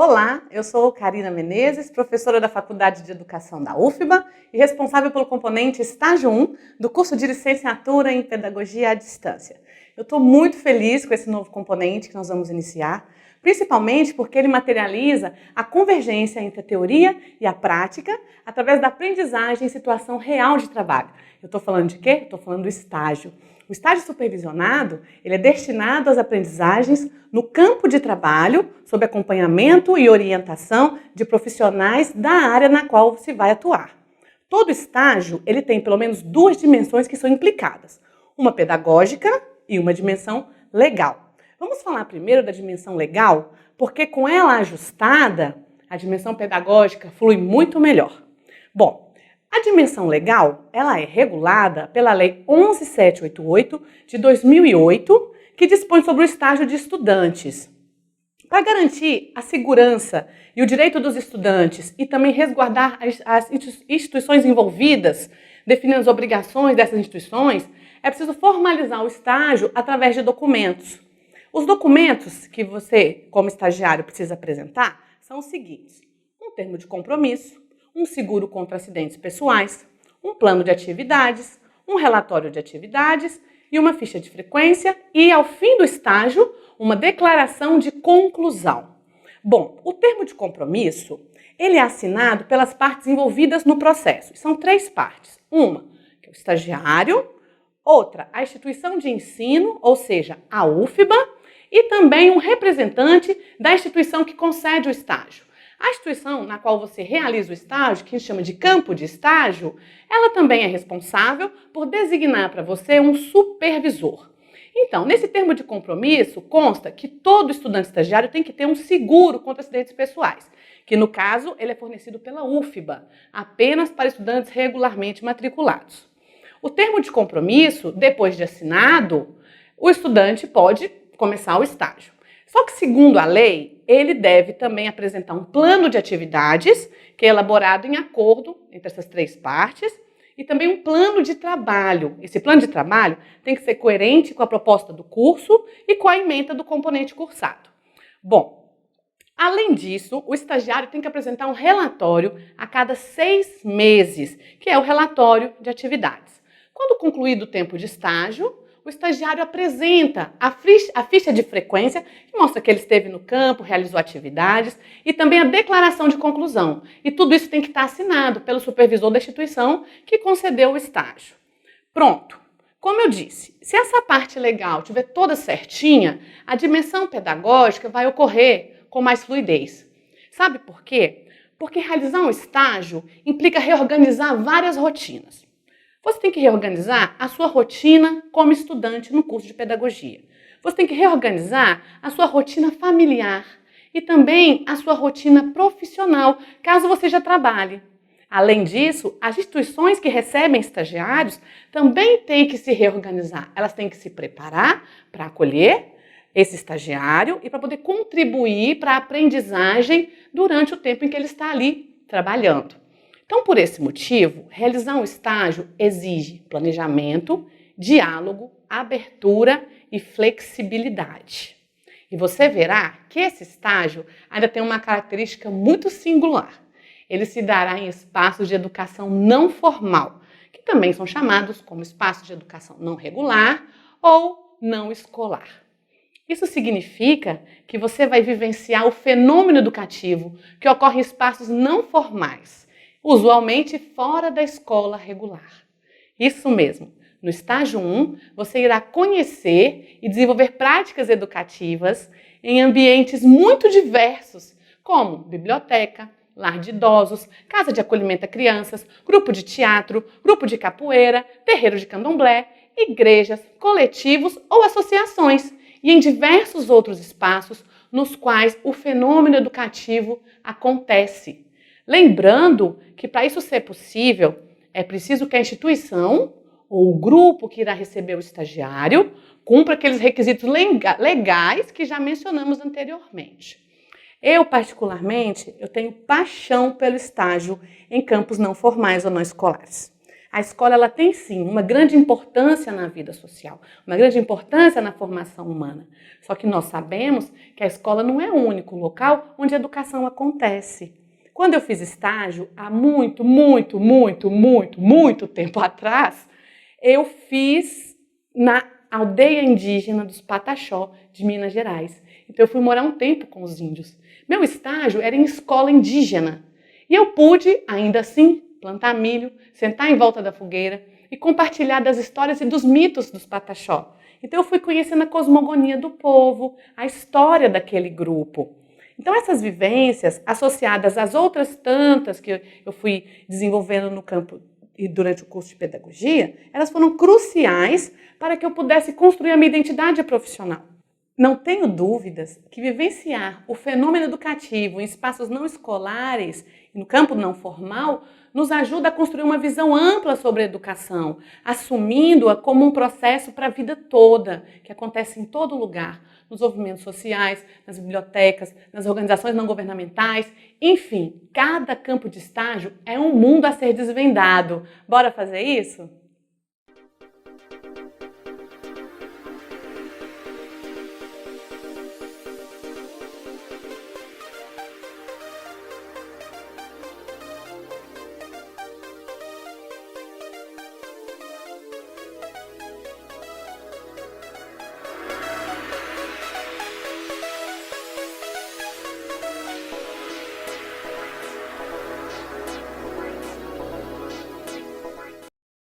Olá, eu sou Karina Menezes, professora da Faculdade de Educação da UFBA e responsável pelo componente Estágio 1 do curso de Licenciatura em Pedagogia à Distância. Eu estou muito feliz com esse novo componente que nós vamos iniciar, principalmente porque ele materializa a convergência entre a teoria e a prática através da aprendizagem em situação real de trabalho. Eu estou falando de quê? Estou falando do estágio. O estágio supervisionado, ele é destinado às aprendizagens no campo de trabalho, sob acompanhamento e orientação de profissionais da área na qual se vai atuar. Todo estágio, ele tem pelo menos duas dimensões que são implicadas, uma pedagógica e uma dimensão legal. Vamos falar primeiro da dimensão legal, porque com ela ajustada, a dimensão pedagógica flui muito melhor. Bom, a dimensão legal, ela é regulada pela Lei 11.788 de 2008, que dispõe sobre o estágio de estudantes. Para garantir a segurança e o direito dos estudantes e também resguardar as instituições envolvidas, definindo as obrigações dessas instituições, é preciso formalizar o estágio através de documentos. Os documentos que você, como estagiário, precisa apresentar são os seguintes: um termo de compromisso, um seguro contra acidentes pessoais, um plano de atividades, um relatório de atividades e uma ficha de frequência e, ao fim do estágio, uma declaração de conclusão. Bom, o termo de compromisso, ele é assinado pelas partes envolvidas no processo. São três partes. Uma, que é o estagiário, outra, a instituição de ensino, ou seja, a UFBA, e também um representante da instituição que concede o estágio. A instituição na qual você realiza o estágio, que a gente chama de campo de estágio, ela também é responsável por designar para você um supervisor. Então, nesse termo de compromisso, consta que todo estudante estagiário tem que ter um seguro contra acidentes pessoais, que no caso ele é fornecido pela UFBA, apenas para estudantes regularmente matriculados. O termo de compromisso, depois de assinado, o estudante pode começar o estágio. Só que, segundo a lei, ele deve também apresentar um plano de atividades, que é elaborado em acordo entre essas três partes, e também um plano de trabalho. Esse plano de trabalho tem que ser coerente com a proposta do curso e com a ementa do componente cursado. Bom, além disso, o estagiário tem que apresentar um relatório a cada 6 meses, que é o relatório de atividades. Quando concluído o tempo de estágio, o estagiário apresenta a ficha de frequência, que mostra que ele esteve no campo, realizou atividades, e também a declaração de conclusão. E tudo isso tem que estar assinado pelo supervisor da instituição que concedeu o estágio. Pronto. Como eu disse, se essa parte legal estiver toda certinha, a dimensão pedagógica vai ocorrer com mais fluidez. Sabe por quê? Porque realizar um estágio implica reorganizar várias rotinas. Você tem que reorganizar a sua rotina como estudante no curso de pedagogia. Você tem que reorganizar a sua rotina familiar e também a sua rotina profissional, caso você já trabalhe. Além disso, as instituições que recebem estagiários também têm que se reorganizar. Elas têm que se preparar para acolher esse estagiário e para poder contribuir para a aprendizagem durante o tempo em que ele está ali trabalhando. Então, por esse motivo, realizar um estágio exige planejamento, diálogo, abertura e flexibilidade. E você verá que esse estágio ainda tem uma característica muito singular. Ele se dará em espaços de educação não formal, que também são chamados como espaços de educação não regular ou não escolar. Isso significa que você vai vivenciar o fenômeno educativo que ocorre em espaços não formais, usualmente fora da escola regular. Isso mesmo, no estágio 1, você irá conhecer e desenvolver práticas educativas em ambientes muito diversos, como biblioteca, lar de idosos, casa de acolhimento a crianças, grupo de teatro, grupo de capoeira, terreiro de candomblé, igrejas, coletivos ou associações, e em diversos outros espaços nos quais o fenômeno educativo acontece. Lembrando que para isso ser possível, é preciso que a instituição ou o grupo que irá receber o estagiário cumpra aqueles requisitos legais que já mencionamos anteriormente. Eu, particularmente, tenho paixão pelo estágio em campos não formais ou não escolares. A escola ela tem sim uma grande importância na vida social, uma grande importância na formação humana. Só que nós sabemos que a escola não é o único local onde a educação acontece. Quando eu fiz estágio, há muito tempo atrás, eu fiz na aldeia indígena dos Pataxó, de Minas Gerais. Então eu fui morar um tempo com os índios. Meu estágio era em escola indígena. E eu pude, ainda assim, plantar milho, sentar em volta da fogueira e compartilhar das histórias e dos mitos dos Pataxó. Então eu fui conhecendo a cosmogonia do povo, a história daquele grupo. Então essas vivências, associadas às outras tantas que eu fui desenvolvendo no campo e durante o curso de pedagogia, elas foram cruciais para que eu pudesse construir a minha identidade profissional. Não tenho dúvidas que vivenciar o fenômeno educativo em espaços não escolares, no campo não formal, nos ajuda a construir uma visão ampla sobre a educação, assumindo-a como um processo para a vida toda, que acontece em todo lugar, nos movimentos sociais, nas bibliotecas, nas organizações não governamentais, enfim, cada campo de estágio é um mundo a ser desvendado. Bora fazer isso?